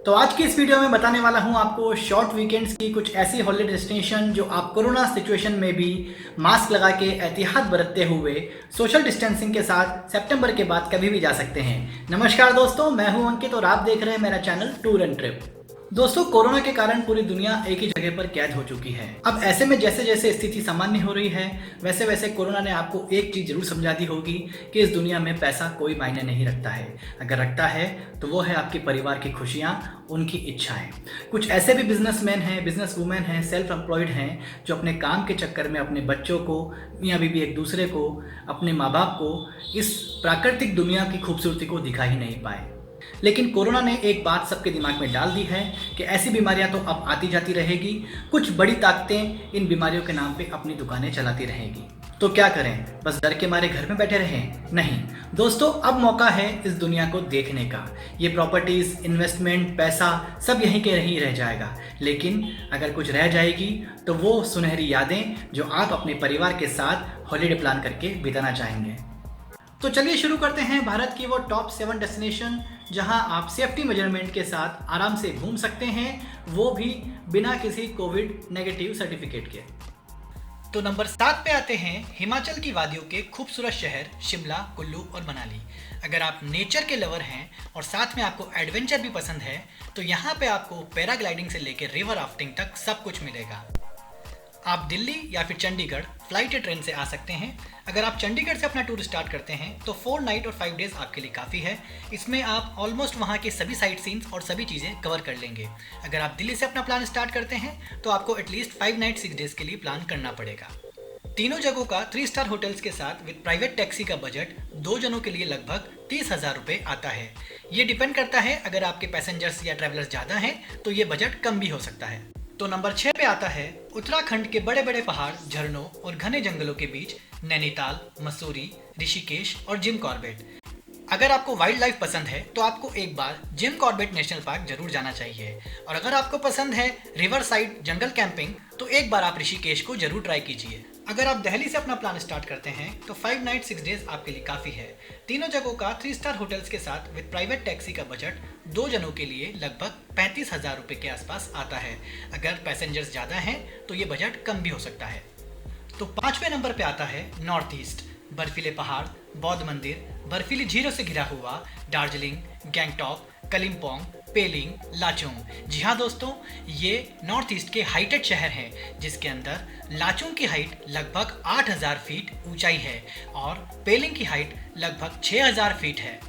तो आज की इस वीडियो में बताने वाला हूं आपको शॉर्ट वीकेंड्स की कुछ ऐसी हॉलिडे डेस्टिनेशन जो आप कोरोना सिचुएशन में भी मास्क लगा के एहतियात बरतते हुए सोशल डिस्टेंसिंग के साथ सितंबर के बाद कभी भी जा सकते हैं। नमस्कार दोस्तों, मैं हूं अंकित और आप देख रहे हैं मेरा चैनल टूर एंड ट्रिप। दोस्तों, कोरोना के कारण पूरी दुनिया एक ही जगह पर कैद हो चुकी है। अब ऐसे में जैसे जैसे स्थिति सामान्य हो रही है वैसे वैसे कोरोना ने आपको एक चीज जरूर समझा दी होगी कि इस दुनिया में पैसा कोई मायने नहीं रखता है। अगर रखता है तो वो है आपके परिवार की खुशियाँ, उनकी इच्छाएं। कुछ ऐसे भी बिजनेसमैन हैं, बिजनेस वुमेन हैं, सेल्फ एम्प्लॉयड हैं जो अपने काम के चक्कर में अपने बच्चों को, मियाँ बीवी एक दूसरे को, अपने माँ बाप को इस प्राकृतिक दुनिया की खूबसूरती को दिखा ही नहीं पाए। लेकिन कोरोना ने एक बात सबके दिमाग में डाल दी है कि ऐसी बीमारियां तो अब आती जाती रहेगी, कुछ बड़ी ताकतें इन बीमारियों के नाम पे अपनी दुकानें चलाती रहेगी। तो क्या करें, बस डर के मारे घर में बैठे रहें? नहीं दोस्तों, अब मौका है इस दुनिया को देखने का। ये प्रॉपर्टीज, इन्वेस्टमेंट, पैसा सब यहीं के यहीं रह जाएगा, लेकिन अगर कुछ रह जाएगी तो वो सुनहरी यादें जो आप अपने परिवार के साथ हॉलीडे प्लान करके बिताना चाहेंगे। तो चलिए शुरू करते हैं भारत की वो टॉप 7 डेस्टिनेशन जहां आप सेफ्टी मेजरमेंट के साथ आराम से घूम सकते हैं, वो भी बिना किसी कोविड नेगेटिव सर्टिफिकेट के। तो नंबर 7 पे आते हैं हिमाचल की वादियों के खूबसूरत शहर शिमला, कुल्लू और मनाली। अगर आप नेचर के लवर हैं और साथ में आपको एडवेंचर भी पसंद है तो यहाँ पे आपको पैराग्लाइडिंग से लेकर रिवर राफ्टिंग तक सब कुछ मिलेगा। आप दिल्ली या फिर चंडीगढ़ फ्लाइट या ट्रेन से आ सकते हैं। अगर आप चंडीगढ़ से अपना टूर स्टार्ट करते हैं तो 4 नाइट और 5 डेज आपके लिए काफ़ी है। इसमें आप ऑलमोस्ट वहाँ के सभी साइट सीन्स और सभी चीज़ें कवर कर लेंगे। अगर आप दिल्ली से अपना प्लान स्टार्ट करते हैं तो आपको एटलीस्ट 5 नाइट 6 डेज के लिए प्लान करना पड़ेगा। तीनों जगहों का 3 स्टार होटल्स के साथ विद प्राइवेट टैक्सी का बजट 2 जनों के लिए लगभग 30,000 रुपये आता है। ये डिपेंड करता है, अगर आपके पैसेंजर्स या ट्रैवलर्स ज़्यादा हैं तो ये बजट कम भी हो सकता है। तो नंबर 6 पे आता है उत्तराखंड के बड़े बड़े पहाड़, झरनों और घने जंगलों के बीच नैनीताल, मसूरी, ऋषिकेश और जिम कॉर्बेट। अगर आपको वाइल्ड लाइफ पसंद है तो आपको एक बार जिम कॉर्बेट नेशनल पार्क जरूर जाना चाहिए, और अगर आपको पसंद है रिवर साइड जंगल कैंपिंग तो एक बार आप ऋषिकेश को जरूर ट्राई कीजिए। अगर आप दिल्ली से अपना प्लान स्टार्ट करते हैं तो 5 नाइट 6 डेज आपके लिए काफ़ी है। तीनों जगहों का 3 स्टार होटल्स के साथ विद प्राइवेट टैक्सी का बजट 2 जनों के लिए लगभग 35,000 रुपये के आसपास आता है। अगर पैसेंजर्स ज़्यादा हैं तो ये बजट कम भी हो सकता है। तो 5वें नंबर पे आता है नॉर्थ ईस्ट। बर्फीले पहाड़, बौद्ध मंदिर, बर्फीली झीलों से घिरा हुआ दार्जिलिंग, गैंगटॉक, कलिम्पोंग, पेलिंग, लाचुंग। जी हाँ दोस्तों, ये नॉर्थ ईस्ट के हाइटेड शहर हैं जिसके अंदर लाचुंग की हाइट लगभग 8,000 फीट ऊंचाई है और पेलिंग की हाइट लगभग 6,000 फीट है।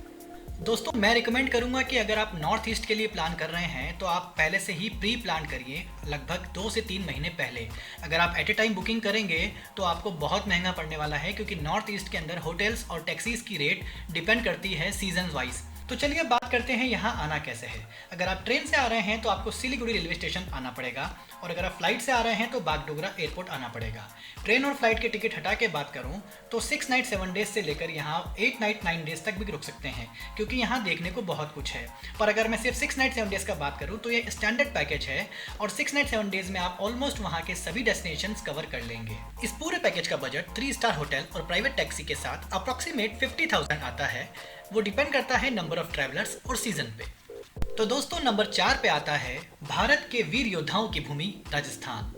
दोस्तों, मैं रिकमेंड करूंगा कि अगर आप नॉर्थ ईस्ट के लिए प्लान कर रहे हैं तो आप पहले से ही प्री प्लान करिए, लगभग 2 से 3 महीने पहले। अगर आप एट ए टाइम बुकिंग करेंगे तो आपको बहुत महंगा पड़ने वाला है, क्योंकि नॉर्थ ईस्ट के अंदर होटल्स और टैक्सीज की रेट डिपेंड करती है सीजन वाइज। तो चलिए अब बात करते हैं यहाँ आना कैसे है। अगर आप ट्रेन से आ रहे हैं तो आपको सिलीगुड़ी रेलवे स्टेशन आना पड़ेगा, और अगर आप फ्लाइट से आ रहे हैं तो बागडोगरा एयरपोर्ट आना पड़ेगा। ट्रेन और फ्लाइट के टिकट हटा के बात करूँ तो 6 नाइट 7 डेज से लेकर यहाँ 8 नाइट 9 डेज तक भी रुक सकते हैं, क्योंकि यहाँ देखने को बहुत कुछ है। पर अगर मैं सिर्फ 6 नाइट 7 डेज का बात करूँ तो ये स्टैंडर्ड पैकेज है, और 6 नाइट 7 डेज में आप ऑलमोस्ट वहाँ के सभी डेस्टिनेशंस कवर कर लेंगे। इस पूरे पैकेज का बजट 3 स्टार होटल और प्राइवेट टैक्सी के साथ अप्रॉक्सीमेट 50,000 आता है। वो डिपेंड करता है नंबर ऑफ ट्रैवलर्स और सीजन पे। तो दोस्तों, नंबर 4 पे आता है भारत के वीर योद्धाओं की भूमि राजस्थान।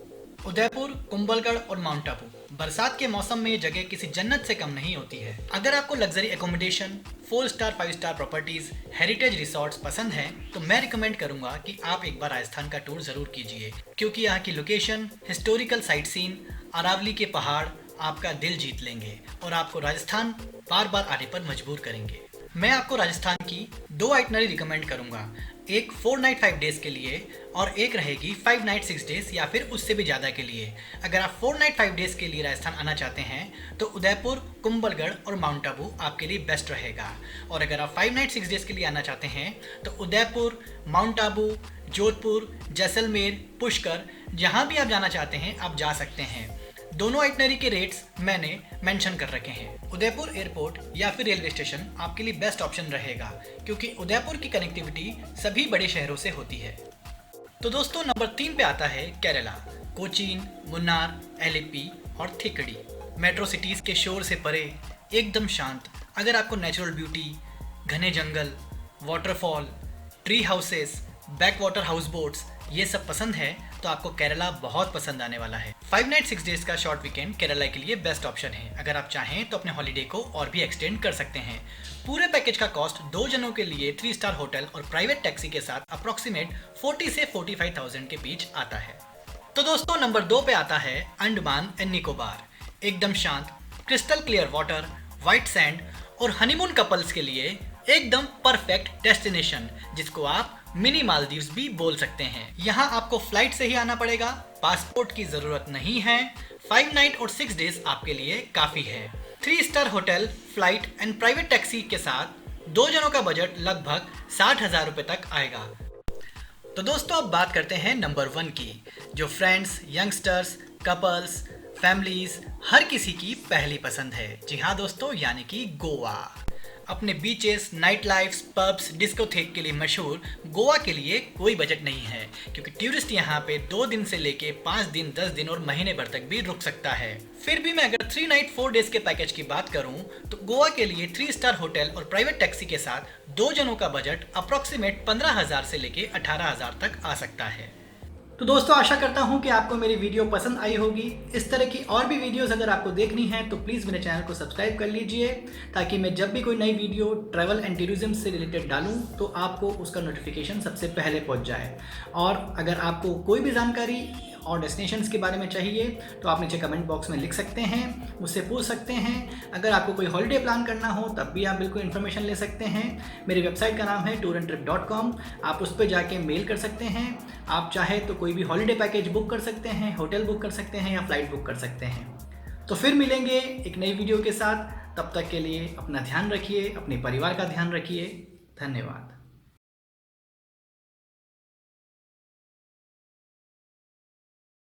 उदयपुर, कुंभलगढ़ और माउंट आबू। बरसात के मौसम में ये जगह किसी जन्नत से कम नहीं होती है। अगर आपको luxury accommodation, 4 star 5 star properties, heritage resorts पसंद हैं तो मैं रिकमेंड करूंगा कि आप एक बार राजस्थान का टूर जरूर कीजिए, क्योंकि यहाँ की location, historical site scene, Aravalli के पहाड़ आपका दिल जीत लेंगे और आपको राजस्थान बार बार आने पर मजबूर करेंगे। मैं आपको राजस्थान की 2 आइटनरी रिकमेंड करूंगा, एक 4 नाइट 5 डेज के लिए और एक रहेगी 5 नाइट 6 डेज या फिर उससे भी ज़्यादा के लिए। अगर आप 4 नाइट 5 डेज के लिए राजस्थान आना चाहते हैं तो उदयपुर, कुंभलगढ़ और माउंट आबू आपके लिए बेस्ट रहेगा, और अगर आप 5 नाइट 6 डेज के लिए आना चाहते हैं तो उदयपुर, माउंट आबू, जोधपुर, जैसलमेर, पुष्कर, जहाँ भी आप जाना चाहते हैं आप जा सकते हैं। दोनों आइटनरी के रेट्स मैंने मेंशन कर रखे हैं। उदयपुर एयरपोर्ट या फिर रेलवे स्टेशन आपके लिए बेस्ट ऑप्शन रहेगा, क्योंकि उदयपुर की कनेक्टिविटी सभी बड़े शहरों से होती है। तो दोस्तों, नंबर 3 पे आता है केरला। कोचीन, मुन्नार, एलेप्पी और थिकड़ी। मेट्रो सिटीज़ के शोर से परे, एकदम शांत। अगर आपको नेचुरल ब्यूटी, घने जंगल, waterfall, tree houses, backwater houseboats ये सब पसंद है तो आपको केरला बहुत पसंद आने वाला है। 5 नाइट 6 डेज का शॉर्ट वीकेंड केरला के लिए बेस्ट ऑप्शन है। अगर आप चाहें तो अपने हॉलीडे को और भी एक्सटेंड कर सकते हैं। पूरे पैकेज का कॉस्ट 2 जनों के लिए 3 स्टार होटल और प्राइवेट टैक्सी के साथ अप्रोक्सीमेट 40 से 45,000 के बीच आता है। तो दोस्तों नंबर 2 पे आता है अंडमान एंड निकोबार। एकदम शांत, crystal clear water, white sand और हनीमून कपल्स के लिए एकदम परफेक्ट डेस्टिनेशन, जिसको आप मिनी मालदीव्स भी बोल सकते हैं। यहाँ आपको फ्लाइट से ही आना पड़ेगा, पासपोर्ट की जरूरत नहीं है। 5 नाइट और 6 डेज आपके लिए काफी है। 3 star hotel, flight and private taxi के साथ 2 जनों का बजट लगभग 60,000 रुपए तक आएगा। तो दोस्तों अब बात करते हैं नंबर 1 की, जो फ्रेंड्स, यंगस्टर्स, कपल्स, फैमिलीज हर किसी की पहली पसंद है। जी हाँ दोस्तों, यानी कि गोवा। अपने beaches, night lifes, pubs, discotheque के लिए मशहूर गोवा के लिए कोई बजट नहीं है, क्योंकि टूरिस्ट यहाँ पे 2 दिन से लेके 5 दिन, 10 दिन और महीने भर तक भी रुक सकता है। फिर भी मैं अगर 3 नाइट 4 डेज के पैकेज की बात करूं तो गोवा के लिए 3 स्टार होटल और प्राइवेट टैक्सी के साथ 2 जनों का बजट अप्रोक्सीमेट 15,000 से लेके 18,000 तक आ सकता है। तो दोस्तों आशा करता हूं कि आपको मेरी वीडियो पसंद आई होगी। इस तरह की और भी वीडियोस अगर आपको देखनी है तो प्लीज़ मेरे चैनल को सब्सक्राइब कर लीजिए, ताकि मैं जब भी कोई नई वीडियो ट्रैवल एंड टूरिज्म से रिलेटेड डालूं तो आपको उसका नोटिफिकेशन सबसे पहले पहुंच जाए। और अगर आपको कोई भी जानकारी और डेस्टिनेशंस के बारे में चाहिए तो आप नीचे कमेंट बॉक्स में लिख सकते हैं, मुझसे पूछ सकते हैं। अगर आपको कोई हॉलीडे प्लान करना हो तब भी आप बिल्कुल इन्फॉर्मेशन ले सकते हैं। मेरी वेबसाइट का नाम है tourandtrip.com, आप उस पर जाके मेल कर सकते हैं। आप चाहे तो कोई भी हॉलीडे पैकेज बुक कर सकते हैं, होटल बुक कर सकते हैं या फ्लाइट बुक कर सकते हैं। तो फिर मिलेंगे एक नई वीडियो के साथ। तब तक के लिए अपना ध्यान रखिए, अपने परिवार का ध्यान रखिए। धन्यवाद।